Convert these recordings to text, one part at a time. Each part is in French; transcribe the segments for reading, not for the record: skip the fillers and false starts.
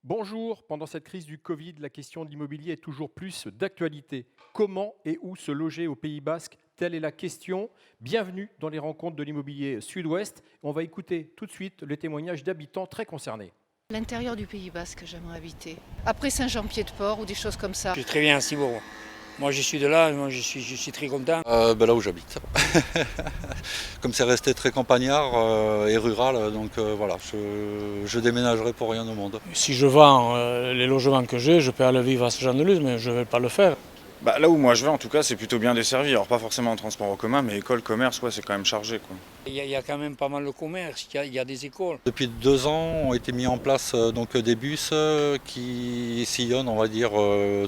Bonjour, pendant cette crise du Covid, la question de l'immobilier est toujours plus d'actualité. Comment et où se loger au Pays Basque? Telle est la question. Bienvenue dans les rencontres de l'immobilier Sud-Ouest. On va écouter tout de suite le témoignage d'habitants très concernés. L'intérieur du Pays Basque, j'aimerais habiter. Après Saint-Jean-Pied-de-Port ou des choses comme ça. C'est très bien à Cibourg. Moi je suis de là, moi je suis très content. Là où j'habite. Comme c'est resté très campagnard et rural, donc voilà, je déménagerai pour rien au monde. Si je vends les logements que j'ai, je peux aller vivre à Saint-Jean-de-Luz, mais je ne vais pas le faire. Là où moi je vais en tout cas c'est plutôt bien desservi, alors pas forcément en transport en commun mais école, commerce, ouais, c'est quand même chargé quoi. Il y a quand même pas mal de commerce, il y a des écoles. Depuis 2 ans ont été mis en place donc des bus qui sillonnent, on va dire,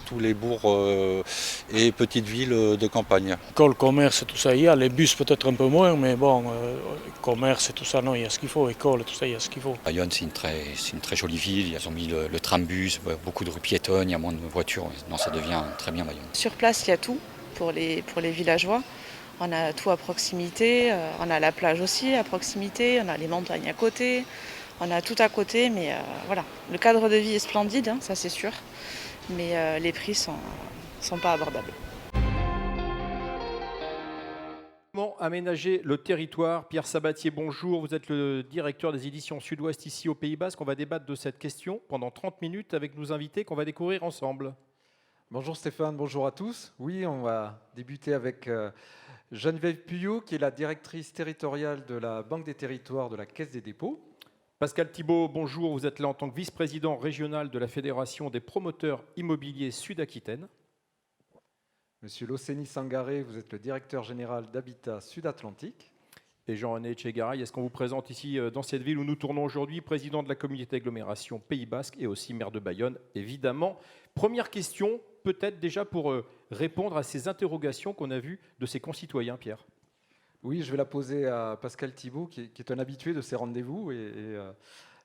tous les bourgs et petites villes de campagne. École, commerce, tout ça, il y a. Les bus peut-être un peu moins, mais bon, commerce et tout ça, non, il y a ce qu'il faut. École, tout ça, il y a ce qu'il faut. Bayonne, c'est une très jolie ville. Ils ont mis le tram-bus, beaucoup de rues piétonnes, il y a moins de voitures. Non, ça devient très bien Bayonne. Sur place, il y a tout pour les villageois. On a tout à proximité, on a la plage aussi à proximité, on a les montagnes à côté, on a tout à côté, mais voilà. Le cadre de vie est splendide, hein, ça c'est sûr, mais les prix sont pas abordables. Comment aménager le territoire? Pierre Sabatier, bonjour. Vous êtes le directeur des éditions Sud-Ouest ici au Pays Basque. On va débattre de cette question pendant 30 minutes avec nos invités qu'on va découvrir ensemble. Bonjour Stéphane, bonjour à tous. Oui, on va débuter avec Geneviève Puyot, qui est la directrice territoriale de la Banque des Territoires de la Caisse des dépôts. Pascal Thibault, bonjour. Vous êtes là en tant que vice-président régional de la Fédération des promoteurs immobiliers Sud-Aquitaine. Monsieur Loceni Sangaré, vous êtes le directeur général d'Habitat Sud-Atlantique. Et Jean-René Tchegaray, est-ce qu'on vous présente ici dans cette ville où nous tournons aujourd'hui, président de la communauté d'agglomération Pays Basque et aussi maire de Bayonne, évidemment. Première question, peut-être déjà pour répondre à ces interrogations qu'on a vues de ses concitoyens, Pierre. Oui, je vais la poser à Pascal Thibault, qui est un habitué de ces rendez-vous et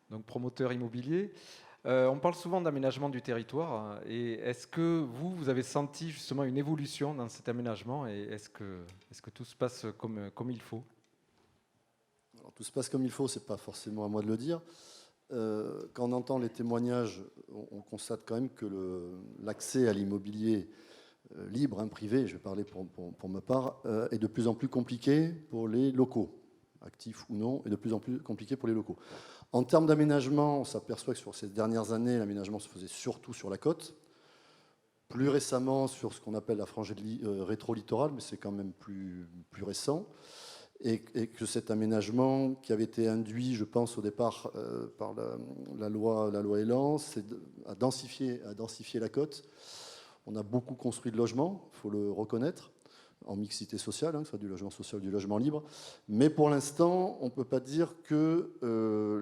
donc promoteur immobilier. On parle souvent d'aménagement du territoire. Et est-ce que vous avez senti justement une évolution dans cet aménagement et est-ce que tout se passe comme il faut? Alors, tout se passe comme il faut, ce n'est pas forcément à moi de le dire. Quand on entend les témoignages, on constate quand même que l'accès à l'immobilier libre, privé, je vais parler pour ma part, est de plus en plus compliqué pour les locaux, actifs ou non, et de plus en plus compliqué pour les locaux. En termes d'aménagement, on s'aperçoit que sur ces dernières années, l'aménagement se faisait surtout sur la côte. Plus récemment, sur ce qu'on appelle la frange rétro-littorale, mais c'est quand même plus récent. Et que cet aménagement qui avait été induit, je pense, au départ par la loi Elan, c'est à densifier la côte. On a beaucoup construit de logements, il faut le reconnaître, en mixité sociale, que ce soit du logement social, du logement libre. Mais pour l'instant, on ne peut pas dire que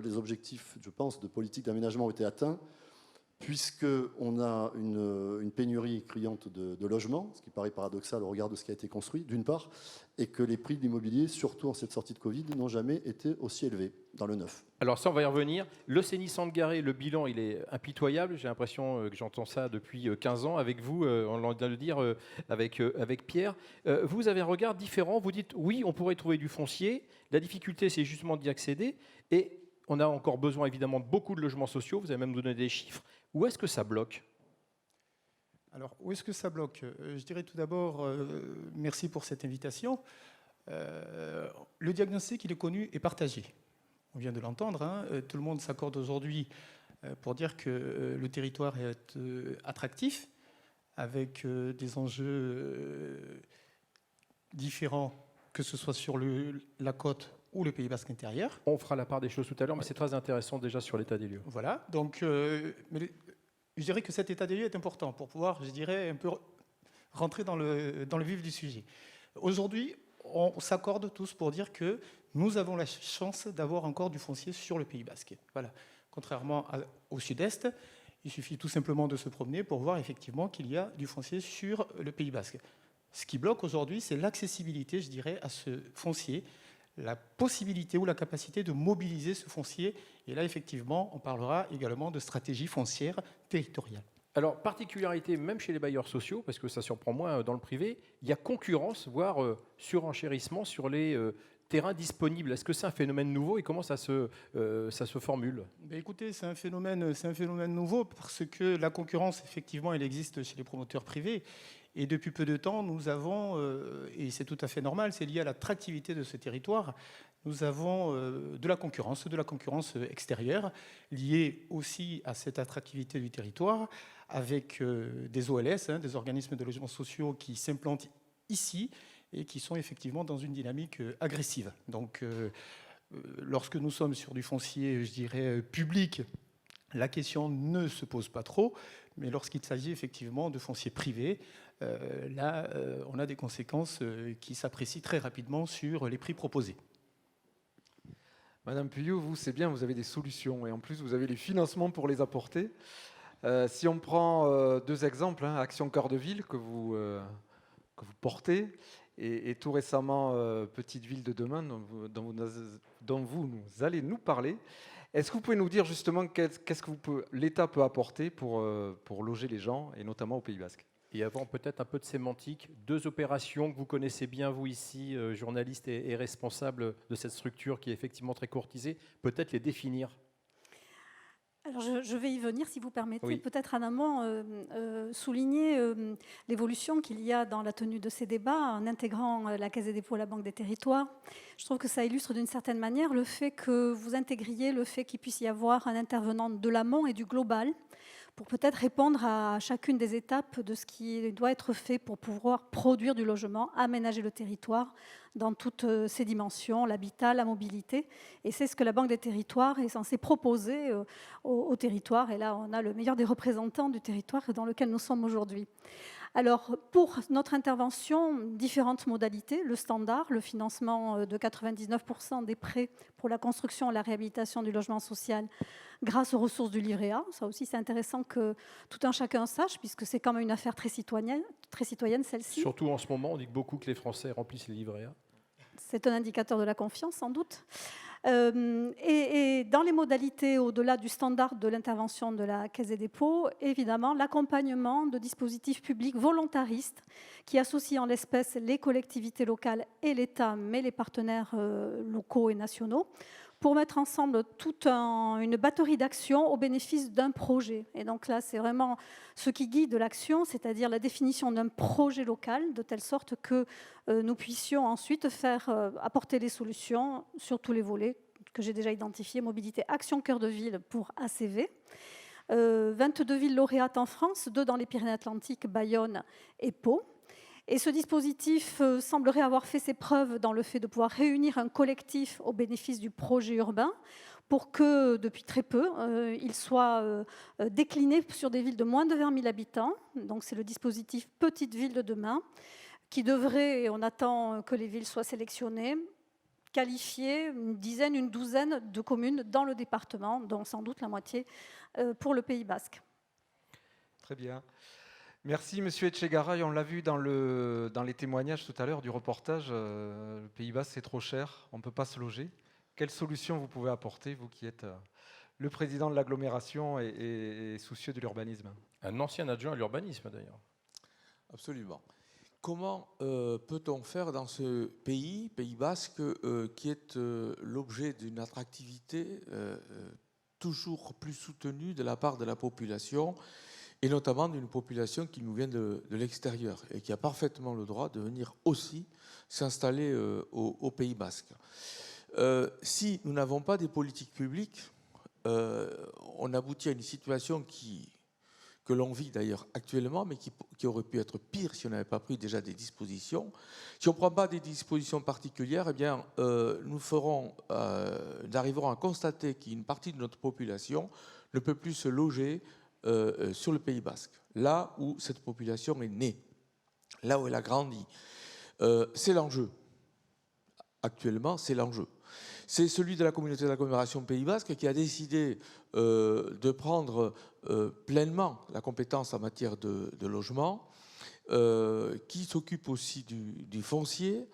les objectifs, je pense, de politique d'aménagement ont été atteints, puisqu'on a une pénurie criante de logements, ce qui paraît paradoxal au regard de ce qui a été construit, d'une part, et que les prix de l'immobilier, surtout en cette sortie de Covid, n'ont jamais été aussi élevés dans le neuf. Alors ça, on va y revenir. Loceni Sangaré, le bilan, il est impitoyable. J'ai l'impression que j'entends ça depuis 15 ans avec vous, on l'a de le dire, avec Pierre. Vous avez un regard différent. Vous dites, oui, on pourrait trouver du foncier. La difficulté, c'est justement d'y accéder. Et on a encore besoin, évidemment, de beaucoup de logements sociaux. Vous avez même donné des chiffres. Où est-ce que ça bloque ? Alors, où est-ce que ça bloque ? Je dirais tout d'abord, merci pour cette invitation. Le diagnostic, il est connu et partagé. On vient de l'entendre. Tout le monde s'accorde aujourd'hui pour dire que le territoire est attractif, avec des enjeux différents, que ce soit sur la côte ou le Pays Basque intérieur. On fera la part des choses tout à l'heure, mais c'est très intéressant déjà sur l'état des lieux. Voilà, donc je dirais que cet état des lieux est important pour pouvoir, je dirais, un peu rentrer dans le vif du sujet. Aujourd'hui, on s'accorde tous pour dire que nous avons la chance d'avoir encore du foncier sur le Pays Basque. Voilà. Contrairement au sud-est, il suffit tout simplement de se promener pour voir effectivement qu'il y a du foncier sur le Pays Basque. Ce qui bloque aujourd'hui, c'est l'accessibilité, je dirais, à ce foncier, la possibilité ou la capacité de mobiliser ce foncier. Et là, effectivement, on parlera également de stratégie foncière territoriale. Alors, particularité même chez les bailleurs sociaux, parce que ça surprend moins dans le privé, il y a concurrence, voire surenchérissement sur les terrain disponible. Est-ce que c'est un phénomène nouveau et comment ça se formule? Ben écoutez, c'est un phénomène nouveau parce que la concurrence, effectivement, elle existe chez les promoteurs privés. Et depuis peu de temps, nous avons, et c'est tout à fait normal, c'est lié à l'attractivité de ce territoire, nous avons de la concurrence extérieure, liée aussi à cette attractivité du territoire, avec des OLS, des organismes de logements sociaux qui s'implantent ici et qui sont effectivement dans une dynamique agressive. Donc, lorsque nous sommes sur du foncier, je dirais, public, la question ne se pose pas trop, mais lorsqu'il s'agit effectivement de foncier privé, là, on a des conséquences qui s'apprécient très rapidement sur les prix proposés. Madame Puyot, vous, c'est bien, vous avez des solutions et en plus, vous avez les financements pour les apporter. Si on prend deux exemples, hein, Action Cœur de Ville que vous portez et tout récemment Petite Ville de demain dont vous allez nous parler. Est-ce que vous pouvez nous dire justement qu'est-ce que l'État peut apporter pour loger les gens et notamment au Pays Basque? Et avant peut-être un peu de sémantique, deux opérations que vous connaissez bien, vous ici, journaliste et responsable de cette structure qui est effectivement très courtisée, peut-être les définir. Alors je vais y venir, si vous permettez. Oui. Peut-être en amont souligner l'évolution qu'il y a dans la tenue de ces débats en intégrant la Caisse des dépôts et la Banque des territoires. Je trouve que ça illustre d'une certaine manière le fait que vous intégriez le fait qu'il puisse y avoir un intervenant de l'amont et du global pour peut-être répondre à chacune des étapes de ce qui doit être fait pour pouvoir produire du logement, aménager le territoire dans toutes ses dimensions, l'habitat, la mobilité. Et c'est ce que la Banque des territoires est censée proposer au territoire. Et là, on a le meilleur des représentants du territoire dans lequel nous sommes aujourd'hui. Alors, pour notre intervention, différentes modalités. Le standard, le financement de 99% des prêts pour la construction et la réhabilitation du logement social grâce aux ressources du livret A. Ça aussi, c'est intéressant que tout un chacun sache, puisque c'est quand même une affaire très citoyenne celle-ci. Surtout en ce moment, on dit beaucoup que les Français remplissent les livrets A. C'est un indicateur de la confiance, sans doute. Et dans les modalités au-delà du standard de l'intervention de la Caisse des dépôts, évidemment, l'accompagnement de dispositifs publics volontaristes qui associent en l'espèce les collectivités locales et l'État, mais les partenaires locaux et nationaux, pour mettre ensemble toute une batterie d'actions au bénéfice d'un projet. Et donc là, c'est vraiment ce qui guide l'action, c'est-à-dire la définition d'un projet local, de telle sorte que nous puissions ensuite faire apporter les solutions sur tous les volets que j'ai déjà identifiés, mobilité, action cœur de ville pour ACV. 22 villes lauréates en France, 2 dans les Pyrénées-Atlantiques, Bayonne et Pau. Et ce dispositif semblerait avoir fait ses preuves dans le fait de pouvoir réunir un collectif au bénéfice du projet urbain pour que, depuis très peu, il soit décliné sur des villes de moins de 20 000 habitants. Donc c'est le dispositif Petite Ville de demain qui devrait, et on attend que les villes soient sélectionnées, qualifier une dizaine, une douzaine de communes dans le département, dont sans doute la moitié pour le Pays Basque. Très bien. Merci, Monsieur Etchegaray. On l'a vu dans les témoignages tout à l'heure du reportage, le Pays Basque, c'est trop cher, on ne peut pas se loger. Quelle solution vous pouvez apporter, vous qui êtes le président de l'agglomération et soucieux de l'urbanisme? Un ancien adjoint à l'urbanisme, d'ailleurs. Absolument. Comment peut-on faire dans ce Pays Basque, qui est l'objet d'une attractivité toujours plus soutenue de la part de la population, et notamment d'une population qui nous vient de l'extérieur et qui a parfaitement le droit de venir aussi s'installer au Pays Basque. Si nous n'avons pas des politiques publiques, on aboutit à une situation que l'on vit d'ailleurs actuellement, mais qui aurait pu être pire si on n'avait pas pris déjà des dispositions. Si on ne prend pas des dispositions particulières, eh bien, nous arriverons à constater qu'une partie de notre population ne peut plus se loger sur le Pays Basque, là où cette population est née, là où elle a grandi. C'est l'enjeu. Actuellement, c'est l'enjeu. C'est celui de la communauté d'agglomération Pays Basque qui a décidé de prendre pleinement la compétence en matière de logement, qui s'occupe aussi du foncier,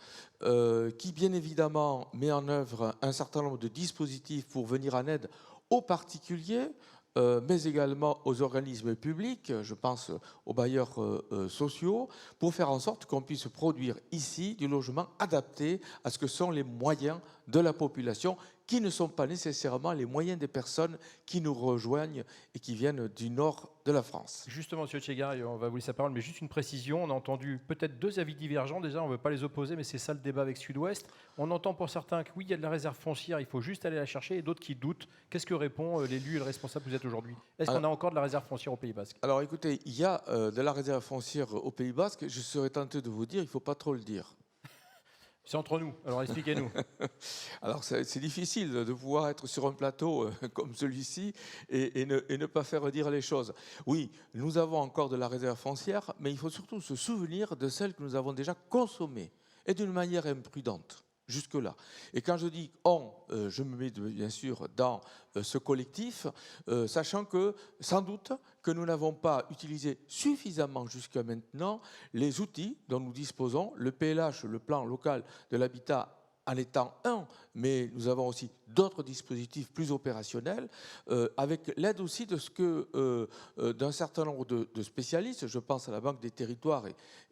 qui bien évidemment met en œuvre un certain nombre de dispositifs pour venir en aide aux particuliers, mais également aux organismes publics, je pense aux bailleurs sociaux, pour faire en sorte qu'on puisse produire ici du logement adapté à ce que sont les moyens de la population, qui ne sont pas nécessairement les moyens des personnes qui nous rejoignent et qui viennent du nord de la France. Justement, M. Tchegaray, on va vous laisser la parole, mais juste une précision. On a entendu peut-être deux avis divergents. Déjà, on ne veut pas les opposer, mais c'est ça le débat avec Sud-Ouest. On entend pour certains que oui, il y a de la réserve foncière, il faut juste aller la chercher, et d'autres qui doutent. Qu'est-ce que répond l'élu et le responsable que vous êtes aujourd'hui? Est-ce qu'on a encore de la réserve foncière au Pays Basque? Alors écoutez, il y a de la réserve foncière au Pays Basque. Je serais tenté de vous dire, il ne faut pas trop le dire. C'est entre nous, alors expliquez-nous. Alors c'est difficile de pouvoir être sur un plateau comme celui-ci et ne pas faire dire les choses. Oui, nous avons encore de la réserve foncière, mais il faut surtout se souvenir de celle que nous avons déjà consommée, et d'une manière imprudente, jusque-là. Et quand je dis « on », je me mets bien sûr dans ce collectif, sachant que, sans doute, que nous n'avons pas utilisé suffisamment jusqu'à maintenant les outils dont nous disposons, le PLH, le plan local de l'habitat en étant un, mais nous avons aussi d'autres dispositifs plus opérationnels, avec l'aide aussi d'un certain nombre de spécialistes. Je pense à la Banque des Territoires,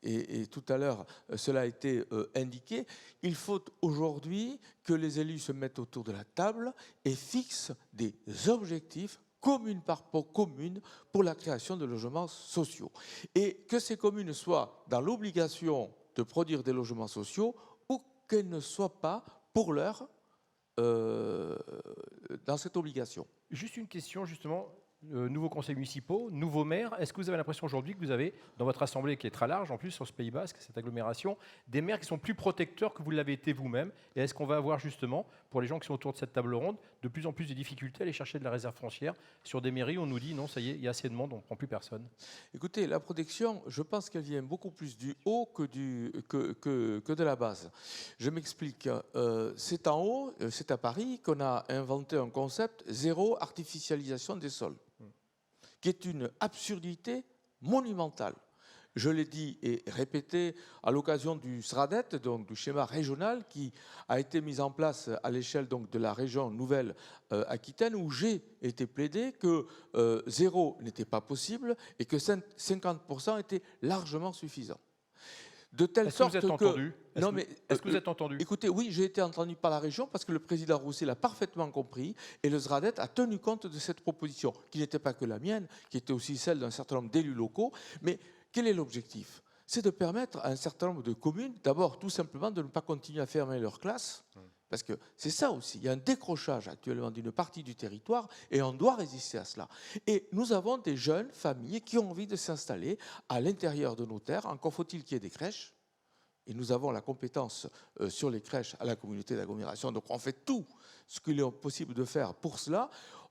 et tout à l'heure, cela a été indiqué. Il faut aujourd'hui que les élus se mettent autour de la table et fixent des objectifs commune par commune pour la création de logements sociaux. Et que ces communes soient dans l'obligation de produire des logements sociaux ou qu'elles ne soient pas, pour l'heure, dans cette obligation. Juste une question, justement. Nouveaux conseils municipaux, nouveaux maires. Est-ce que vous avez l'impression aujourd'hui que vous avez, dans votre assemblée qui est très large en plus sur ce Pays Basque, cette agglomération, des maires qui sont plus protecteurs que vous l'avez été vous-même? Et est-ce qu'on va avoir justement, pour les gens qui sont autour de cette table ronde, de plus en plus de difficultés à aller chercher de la réserve foncière sur des mairies où on nous dit non, ça y est, il y a assez de monde, on ne prend plus personne? Écoutez, la protection, je pense qu'elle vient beaucoup plus du haut que de la base. Je m'explique. C'est en haut, c'est à Paris, qu'on a inventé un concept zéro artificialisation des sols, qui est une absurdité monumentale. Je l'ai dit et répété à l'occasion du SRADET, donc du schéma régional qui a été mis en place à l'échelle donc de la région Nouvelle-Aquitaine, où j'ai été plaidé que zéro n'était pas possible et que 50% était largement suffisant. De telle sorte que... Est-ce que vous êtes entendu? Écoutez, oui, j'ai été entendu par la région parce que le président Rousset l'a parfaitement compris et le SRADET a tenu compte de cette proposition, qui n'était pas que la mienne, qui était aussi celle d'un certain nombre d'élus locaux. Mais quel est l'objectif? C'est de permettre à un certain nombre de communes, d'abord tout simplement de ne pas continuer à fermer leurs classes, parce que c'est ça aussi, il y a un décrochage actuellement d'une partie du territoire et on doit résister à cela. Et nous avons des jeunes familles qui ont envie de s'installer à l'intérieur de nos terres, encore faut-il qu'il y ait des crèches, et nous avons la compétence sur les crèches à la communauté d'agglomération, donc on fait tout ce qu'il est possible de faire pour cela.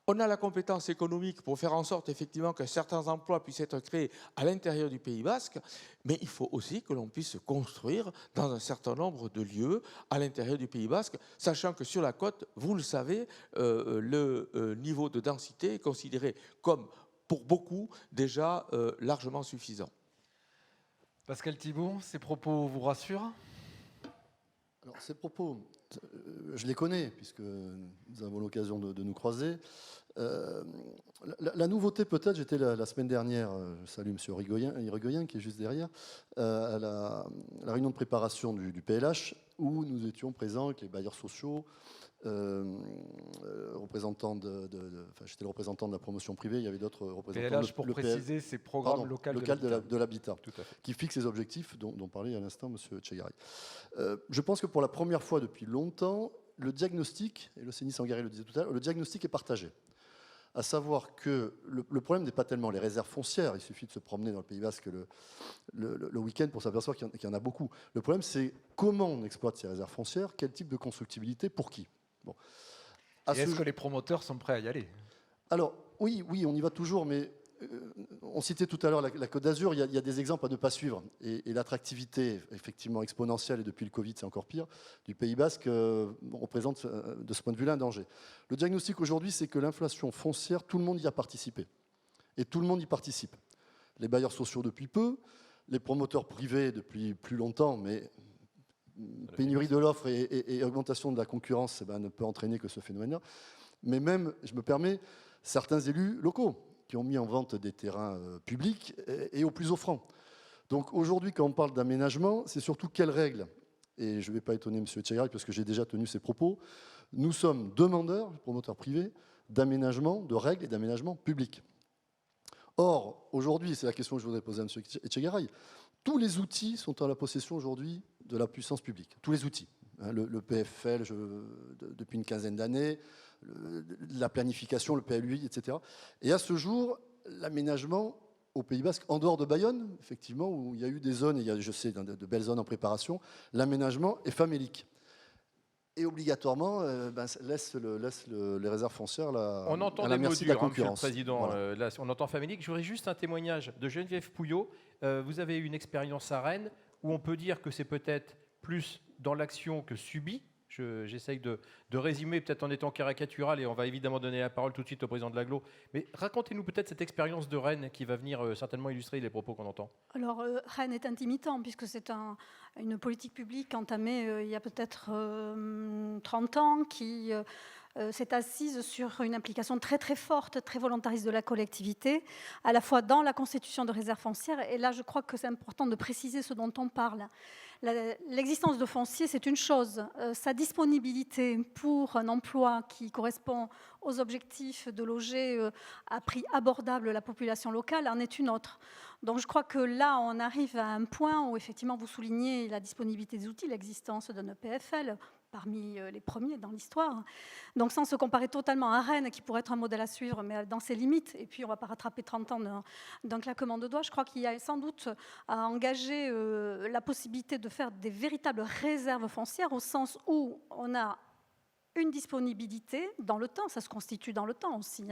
On a la compétence économique pour faire en sorte effectivement que certains emplois puissent être créés à l'intérieur du Pays Basque, mais il faut aussi que l'on puisse construire dans un certain nombre de lieux à l'intérieur du Pays Basque, sachant que sur la côte, vous le savez, le niveau de densité est considéré comme, pour beaucoup, déjà largement suffisant. Pascal Thibault, ces propos vous rassurent? Alors, ces propos, je les connais, puisque nous avons l'occasion de nous croiser. La nouveauté, peut-être, j'étais la semaine dernière, je salue M. Irigoyen, qui est juste derrière, à la réunion de préparation du PLH, où nous étions présents avec les bailleurs sociaux, j'étais le représentant de la promotion privée, il y avait d'autres représentants. PLH, pour préciser, c'est programme local de l'habitat, qui fixe les objectifs dont parlait à l'instant M. Tchegaray. Je pense que pour la première fois depuis longtemps, le diagnostic, et Locénie Sangaré le disait tout à l'heure, le diagnostic est partagé. À savoir que le problème n'est pas tellement les réserves foncières, il suffit de se promener dans le Pays Basque le week-end pour s'apercevoir qu'il y en a beaucoup. Le problème, c'est comment on exploite ces réserves foncières, quel type de constructibilité, pour qui. Bon. Est-ce que les promoteurs sont prêts à y aller? Alors, oui, on y va toujours, mais on citait tout à l'heure la Côte d'Azur, il y a des exemples à ne pas suivre. Et l'attractivité, effectivement exponentielle, et depuis le Covid, c'est encore pire, du Pays Basque représente de ce point de vue-là un danger. Le diagnostic aujourd'hui, c'est que l'inflation foncière, tout le monde y a participé. Et tout le monde y participe. Les bailleurs sociaux depuis peu, les promoteurs privés depuis plus longtemps, mais pénurie de l'offre et augmentation de la concurrence ne peut entraîner que ce phénomène-là. Mais même, je me permets, certains élus locaux qui ont mis en vente des terrains publics et aux plus offrants. Donc aujourd'hui, quand on parle d'aménagement, c'est surtout quelles règles? Et je ne vais pas étonner M. Etchegaray parce que j'ai déjà tenu ces propos. Nous sommes demandeurs, promoteurs privés, d'aménagement, de règles et d'aménagement public. Or, aujourd'hui, c'est la question que je voudrais poser à M. Etchegaray, tous les outils sont à la possession aujourd'hui de la puissance publique. Tous les outils. Le PFL depuis une quinzaine d'années, la planification, le PLUI, etc. Et à ce jour, l'aménagement au Pays Basque, en dehors de Bayonne, effectivement, où il y a eu des zones, et il y a, je sais, de belles zones en préparation, l'aménagement est famélique. Et obligatoirement, laisse les réserves foncières on entend à la des mots merci de la durs, Monsieur le concurrence. Président. Voilà. Là, on entend famélique. Je voudrais juste un témoignage de Geneviève Pouillot. Vous avez eu une expérience à Rennes où on peut dire que c'est peut-être plus dans l'action que subi. J'essaye de résumer, peut-être en étant caricatural, et on va évidemment donner la parole tout de suite au président de l'Agglo. Mais racontez-nous peut-être cette expérience de Rennes qui va venir certainement illustrer les propos qu'on entend. Alors, Rennes est intimitant, puisque c'est une politique publique entamée il y a peut-être 30 ans, qui s'est assise sur une implication très très forte, très volontariste de la collectivité, à la fois dans la constitution de réserves foncières, et là je crois que c'est important de préciser ce dont on parle. L'existence de foncier, c'est une chose. Sa disponibilité pour un emploi qui correspond aux objectifs de loger à prix abordable la population locale en est une autre. Donc je crois que là, on arrive à un point où effectivement vous soulignez la disponibilité des outils, l'existence d'un EPFL, parmi les premiers dans l'histoire. Donc sans se comparer totalement à Rennes, qui pourrait être un modèle à suivre, mais dans ses limites, et puis on ne va pas rattraper 30 ans d'un claquement de doigts, je crois qu'il y a sans doute à engager la possibilité de faire des véritables réserves foncières, au sens où on a une disponibilité dans le temps, ça se constitue dans le temps aussi.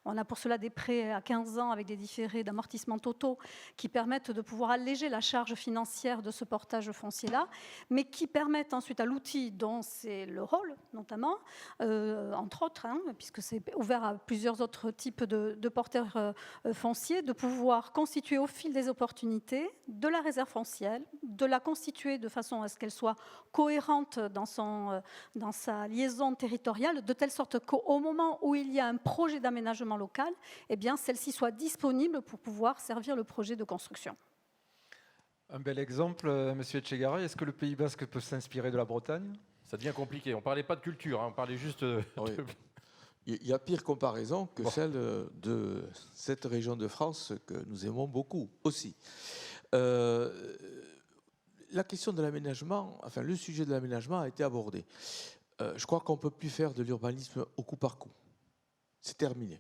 On a pour cela des prêts à 15 ans avec des différés d'amortissement totaux qui permettent de pouvoir alléger la charge financière de ce portage foncier-là, mais qui permettent ensuite à l'outil dont c'est le rôle, notamment, entre autres, puisque c'est ouvert à plusieurs autres types de porteurs fonciers, de pouvoir constituer au fil des opportunités de la réserve foncière, de la constituer de façon à ce qu'elle soit cohérente dans sa liaison territoriale, de telle sorte qu'au moment où il y a un projet d'aménagement local, eh bien, celle-ci soit disponible pour pouvoir servir le projet de construction. Un bel exemple, M. Etchegaray, est-ce que le Pays Basque peut s'inspirer de la Bretagne? Ça devient compliqué. On ne parlait pas de culture, on parlait juste oui. Il y a pire comparaison que celle de cette région de France que nous aimons beaucoup aussi. La question de l'aménagement, enfin le sujet de l'aménagement a été abordé. Je crois qu'on ne peut plus faire de l'urbanisme au coup par coup. C'est terminé.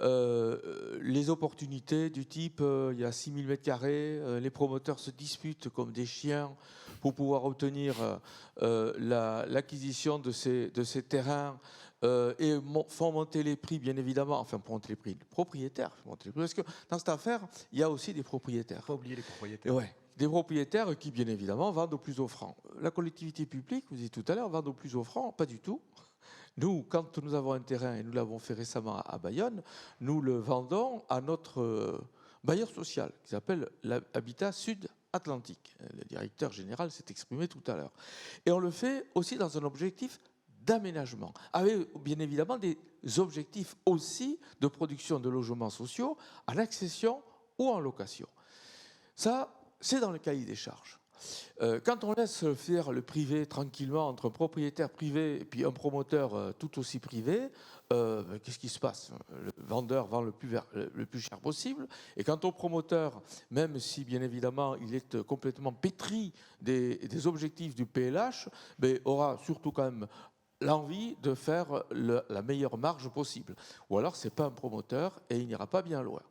Les opportunités du type il y a 6000 m², les promoteurs se disputent comme des chiens pour pouvoir obtenir l'acquisition de ces terrains et font monter les prix, bien évidemment, enfin pour monter les prix, les propriétaires font monter les prix, parce que dans cette affaire, il y a aussi des propriétaires. Pas oublier les propriétaires. Ouais. Des propriétaires qui, bien évidemment, vendent au plus offrant. La collectivité publique, vous dites tout à l'heure, vend au plus offrant, pas du tout. Nous, quand nous avons un terrain, et nous l'avons fait récemment à Bayonne, nous le vendons à notre bailleur social, qui s'appelle l'Habitat Sud-Atlantique. Le directeur général s'est exprimé tout à l'heure. Et on le fait aussi dans un objectif d'aménagement, avec bien évidemment des objectifs aussi de production de logements sociaux en accession ou en location. Ça, c'est dans le cahier des charges. Quand on laisse faire le privé tranquillement entre un propriétaire privé et puis un promoteur tout aussi privé, qu'est-ce qui se passe? Le vendeur vend le plus cher possible, et quant au promoteur, même si bien évidemment il est complètement pétri des objectifs du PLH, aura surtout quand même l'envie de faire la meilleure marge possible. Ou alors c'est pas un promoteur et il n'ira pas bien loin.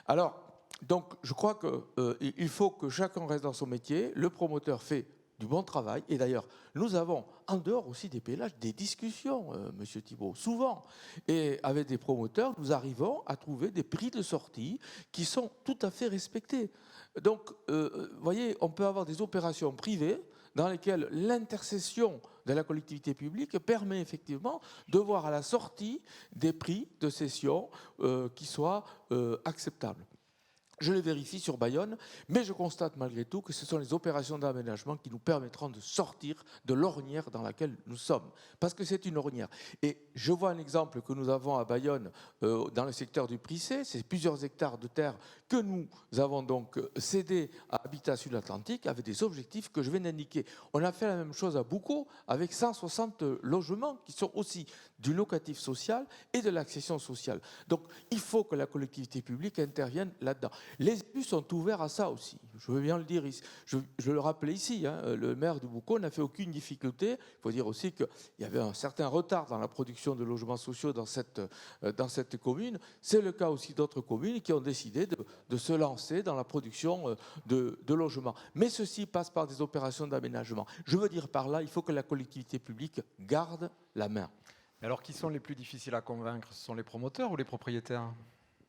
Alors, donc, je crois qu'il faut que chacun reste dans son métier. Le promoteur fait du bon travail. Et d'ailleurs, nous avons, en dehors aussi des PLH, des discussions, Monsieur Thibault, souvent. Et avec des promoteurs, nous arrivons à trouver des prix de sortie qui sont tout à fait respectés. Donc, vous voyez, on peut avoir des opérations privées dans lesquelles l'intercession de la collectivité publique permet effectivement de voir à la sortie des prix de cession qui soient acceptables. Je les vérifie sur Bayonne, mais je constate malgré tout que ce sont les opérations d'aménagement qui nous permettront de sortir de l'ornière dans laquelle nous sommes. Parce que c'est une ornière. Et je vois un exemple que nous avons à Bayonne, dans le secteur du Prissé. C'est plusieurs hectares de terre que nous avons donc cédés à Habitat Sud-Atlantique avec des objectifs que je viens d'indiquer. On a fait la même chose à Boucau avec 160 logements qui sont aussi du locatif social et de l'accession sociale. Donc il faut que la collectivité publique intervienne là-dedans. Les élus sont ouverts à ça aussi. Je veux bien le dire ici. Je le rappelais ici. Le maire de Boucau n'a fait aucune difficulté. Il faut dire aussi qu'il y avait un certain retard dans la production de logements sociaux dans cette commune. C'est le cas aussi d'autres communes qui ont décidé de se lancer dans la production de logements. Mais ceci passe par des opérations d'aménagement. Je veux dire par là, il faut que la collectivité publique garde la main. Alors, qui sont les plus difficiles à convaincre? Ce sont les promoteurs ou les propriétaires?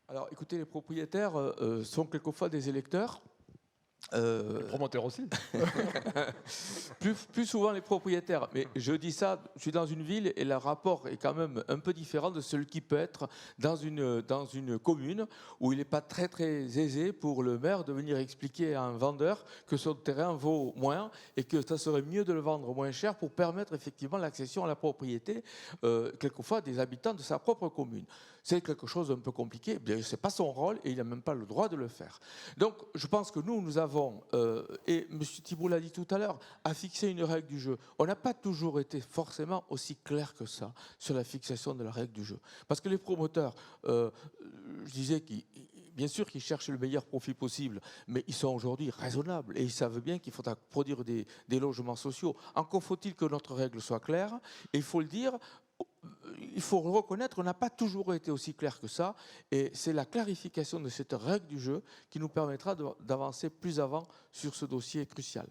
Alors, écoutez, les propriétaires sont quelquefois des électeurs. Les promoteurs aussi. plus souvent les propriétaires. Mais je dis ça, je suis dans une ville et le rapport est quand même un peu différent de celui qui peut être dans une commune où il n'est pas très aisé pour le maire de venir expliquer à un vendeur que son terrain vaut moins et que ça serait mieux de le vendre moins cher pour permettre effectivement l'accession à la propriété, quelquefois des habitants de sa propre commune. C'est quelque chose d'un peu compliqué. Bien, ce n'est pas son rôle et il n'a même pas le droit de le faire. Donc, je pense que nous avons, et M. Thibault l'a dit tout à l'heure, à fixer une règle du jeu. On n'a pas toujours été forcément aussi clair que ça sur la fixation de la règle du jeu. Parce que les promoteurs, je disais bien sûr qu'ils cherchent le meilleur profit possible, mais ils sont aujourd'hui raisonnables et ils savent bien qu'il faut produire des logements sociaux. Encore faut-il que notre règle soit claire, et il faut le dire, il faut le reconnaître, on n'a pas toujours été aussi clair que ça, et c'est la clarification de cette règle du jeu qui nous permettra d'avancer plus avant sur ce dossier crucial.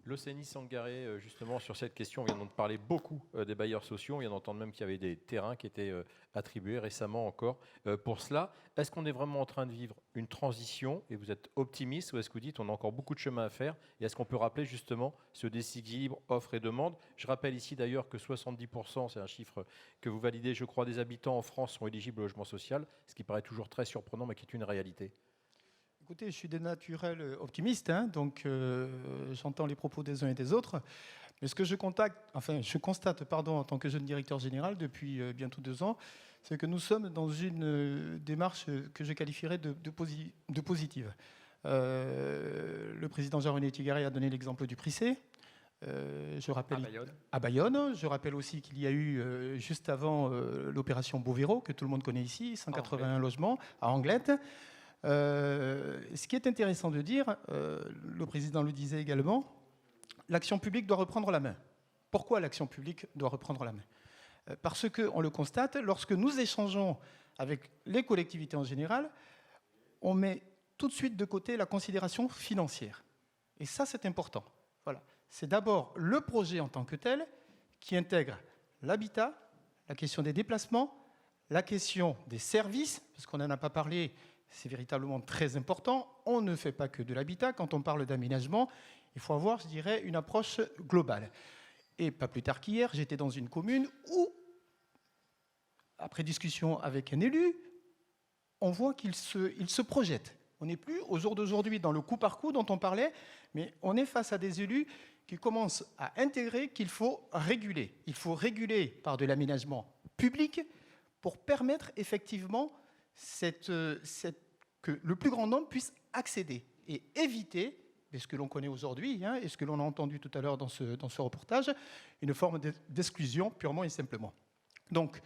L'Océanie Sangaré, justement, sur cette question, on vient d'en parler beaucoup des bailleurs sociaux. On vient d'entendre même qu'il y avait des terrains qui étaient attribués récemment encore pour cela. Est-ce qu'on est vraiment en train de vivre une transition et vous êtes optimiste, ou est-ce que vous dites qu'on a encore beaucoup de chemin à faire? Et est-ce qu'on peut rappeler justement ce déséquilibre offre et demande? Je rappelle ici d'ailleurs que 70%, c'est un chiffre que vous validez, je crois, des habitants en France sont éligibles au logement social, ce qui paraît toujours très surprenant, mais qui est une réalité. Écoutez, je suis des naturels optimiste, donc j'entends les propos des uns et des autres. Mais ce que je constate en tant que jeune directeur général depuis bientôt 2 ans, c'est que nous sommes dans une démarche que je qualifierais de positive. Le président Jean-René Tigaret a donné l'exemple du Prissé. Je rappelle, à Bayonne. Je rappelle aussi qu'il y a eu juste avant l'opération Beauvéro, que tout le monde connaît ici, 181 logements à Anglette. Ce qui est intéressant de dire, le président le disait également, l'action publique doit reprendre la main. Pourquoi l'action publique doit reprendre la main? Parce qu'on le constate, lorsque nous échangeons avec les collectivités en général, on met tout de suite de côté la considération financière. Et ça, c'est important. Voilà. C'est d'abord le projet en tant que tel qui intègre l'habitat, la question des déplacements, la question des services, parce qu'on n'en a pas parlé. C'est véritablement très important. On ne fait pas que de l'habitat. Quand on parle d'aménagement, il faut avoir, je dirais, une approche globale. Et pas plus tard qu'hier, j'étais dans une commune où, après discussion avec un élu, on voit qu'il se projette. On n'est plus, au jour d'aujourd'hui, dans le coup par coup dont on parlait, mais on est face à des élus qui commencent à intégrer qu'il faut réguler. Il faut réguler par de l'aménagement public pour permettre effectivement que le plus grand nombre puisse accéder et éviter, et ce que l'on connaît aujourd'hui, et ce que l'on a entendu tout à l'heure dans ce reportage, une forme d'exclusion purement et simplement. Donc,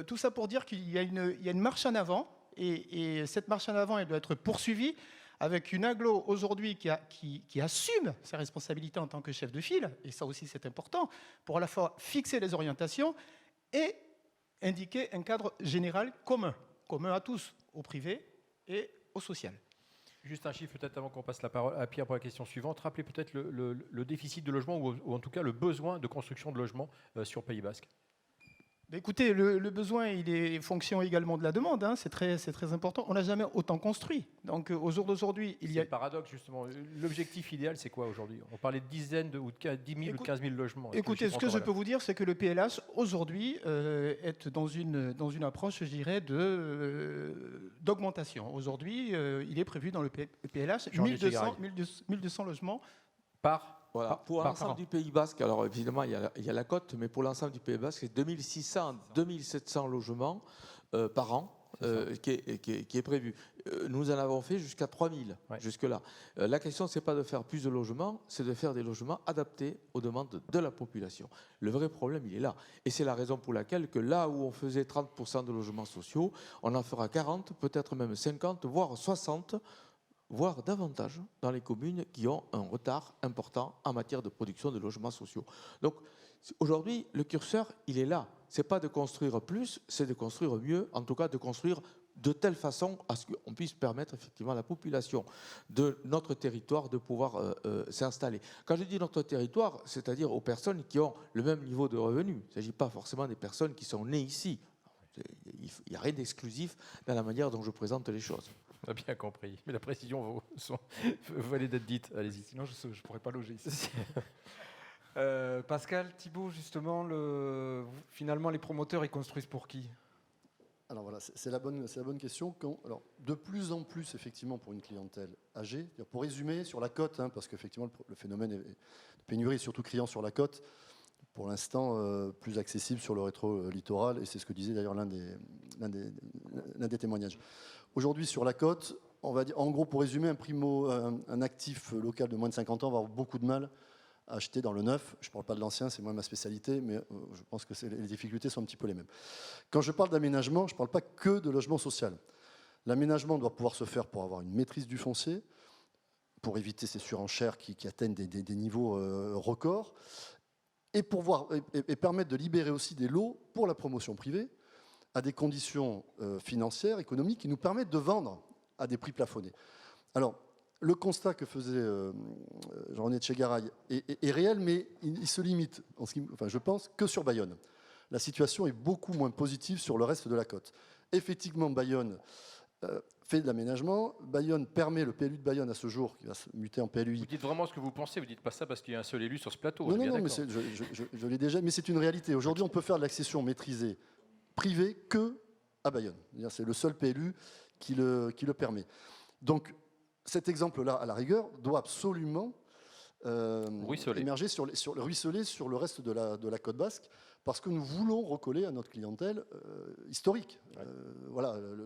tout ça pour dire qu'il y a une marche en avant, et cette marche en avant, elle doit être poursuivie avec une agglo aujourd'hui qui assume sa responsabilité en tant que chef de file, et ça aussi c'est important, pour à la fois fixer les orientations et indiquer un cadre général commun à tous, au privé et au social. Juste un chiffre peut-être avant qu'on passe la parole à Pierre pour la question suivante. Rappelez peut-être le déficit de logement ou en tout cas le besoin de construction de logements sur Pays Basque. Écoutez, le besoin, il est fonction également de la demande. Hein, c'est très important. On n'a jamais autant construit. Donc, au jour d'aujourd'hui, il y a... C'est le paradoxe, justement. L'objectif idéal, c'est quoi aujourd'hui? On parlait de dizaines ou de 10 000 ou 15 000 logements. Écoutez, ce que je peux vous dire, c'est que le PLH, aujourd'hui, est dans une approche, je dirais, d'augmentation. Aujourd'hui, il est prévu dans le PLH 1200 logements par... Voilà. Pour l'ensemble du Pays Basque, alors évidemment il y a la cote, mais pour l'ensemble du Pays Basque, c'est 2600, 2700 logements par an qui est prévu. Nous en avons fait jusqu'à 3000 jusque-là. La question, c'est pas de faire plus de logements, c'est de faire des logements adaptés aux demandes de la population. Le vrai problème, il est là. Et c'est la raison pour laquelle que là où on faisait 30% de logements sociaux, on en fera 40, peut-être même 50, voire 60, voire davantage dans les communes qui ont un retard important en matière de production de logements sociaux. Donc aujourd'hui, le curseur, il est là. Ce n'est pas de construire plus, c'est de construire mieux, en tout cas de construire de telle façon à ce qu'on puisse permettre effectivement à la population de notre territoire de pouvoir s'installer. Quand je dis notre territoire, c'est-à-dire aux personnes qui ont le même niveau de revenus. Il ne s'agit pas forcément des personnes qui sont nées ici. Il n'y a rien d'exclusif dans la manière dont je présente les choses. On a bien compris. Mais la précision valait d'être dite. Allez-y. Sinon, je ne pourrais pas loger ici. Pascal, Thibault, justement, finalement, les promoteurs, ils construisent pour qui? Alors voilà, c'est la bonne question. Alors, de plus en plus, effectivement, pour une clientèle âgée, pour résumer, sur la côte, hein, parce qu'effectivement, le phénomène de pénurie est surtout criant sur la côte, pour l'instant, plus accessible sur le rétro-littoral, et c'est ce que disait d'ailleurs l'un des témoignages. Aujourd'hui, sur la côte, on va dire, en gros, pour résumer, un actif local de moins de 50 ans va avoir beaucoup de mal à acheter dans le neuf. Je ne parle pas de l'ancien, c'est moins ma spécialité, mais je pense que les difficultés sont un petit peu les mêmes. Quand je parle d'aménagement, je ne parle pas que de logement social. L'aménagement doit pouvoir se faire pour avoir une maîtrise du foncier, pour éviter ces surenchères qui atteignent des niveaux records, et permettre de libérer aussi des lots pour la promotion privée, à des conditions financières, économiques, qui nous permettent de vendre à des prix plafonnés. Alors, le constat que faisait Jean-René Tchegaray est réel, mais il se limite, je pense, que sur Bayonne. La situation est beaucoup moins positive sur le reste de la côte. Effectivement, Bayonne fait de l'aménagement. Bayonne permet, le PLU de Bayonne à ce jour, qui va se muter en PLUI. Vous dites vraiment ce que vous pensez, vous ne dites pas ça parce qu'il y a un seul élu sur ce plateau. Non, mais je l'ai déjà, mais c'est une réalité. Aujourd'hui, on peut faire de l'accession maîtrisée privée que à Bayonne. C'est le seul PLU qui le permet. Donc, cet exemple-là, à la rigueur, doit absolument émerger ruisseler sur le reste de la côte basque, parce que nous voulons recoller à notre clientèle historique,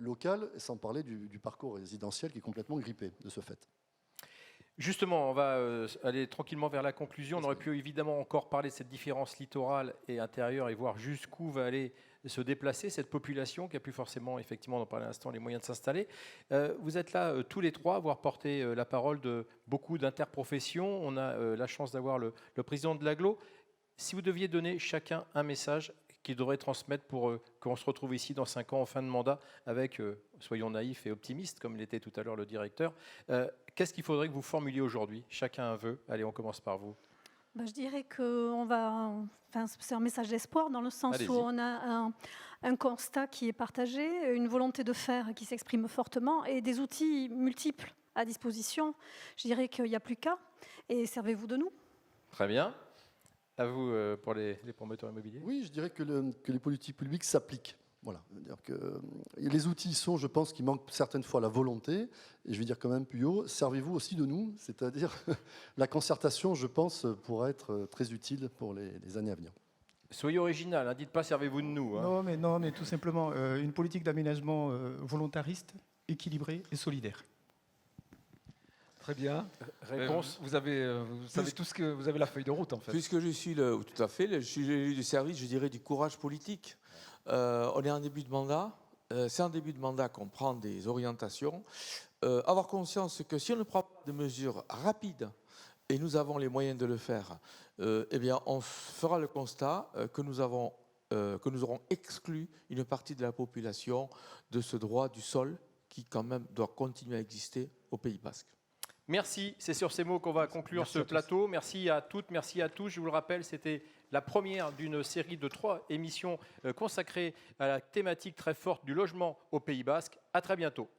locale, sans parler du parcours résidentiel qui est complètement grippé de ce fait. Justement, on va aller tranquillement vers la conclusion. On aurait pu évidemment encore parler de cette différence littorale et intérieure et voir jusqu'où va aller se déplacer cette population qui a plus forcément, effectivement, on en parlait à l'instant, les moyens de s'installer. Vous êtes là tous les trois, avoir porté la parole de beaucoup d'interprofessions. On a la chance d'avoir le président de l'Agglo. Si vous deviez donner chacun un message qu'il devrait transmettre pour qu'on se retrouve ici dans 5 ans en fin de mandat avec, soyons naïfs et optimistes, comme l'était tout à l'heure le directeur, qu'est-ce qu'il faudrait que vous formuliez aujourd'hui? Chacun un vœu. Allez, on commence par vous. Je dirais que c'est un message d'espoir dans le sens où on a un constat qui est partagé, une volonté de faire qui s'exprime fortement et des outils multiples à disposition. Je dirais qu'il n'y a plus qu'à et servez-vous de nous. Très bien. À vous pour les promoteurs immobiliers. Oui, je dirais que les politiques publiques s'appliquent. Voilà. C'est-à-dire que les outils sont, je pense, qu'il manque certaines fois la volonté. Et je vais dire quand même plus haut, servez-vous aussi de nous. C'est-à-dire la concertation, je pense, pourra être très utile pour les années à venir. Soyez original, dites pas servez-vous de nous. Hein. Non, mais tout simplement une politique d'aménagement volontariste, équilibrée et solidaire. Très bien. Réponse. Vous savez tout ce que vous avez la feuille de route en fait. Puisque je suis tout à fait, je suis l'élu du service, je dirais du courage politique. On est en début de mandat. C'est en début de mandat qu'on prend des orientations. Avoir conscience que si on ne prend pas de mesures rapides, et nous avons les moyens de le faire, eh bien, on fera le constat que nous aurons exclu une partie de la population de ce droit du sol qui quand même doit continuer à exister au Pays Basque. Merci, c'est sur ces mots qu'on va conclure Merci ce à tous. plateau. Merci à toutes, merci à tous. Je vous le rappelle, c'était la première d'une série de 3 émissions consacrées à la thématique très forte du logement au Pays Basque. À très bientôt.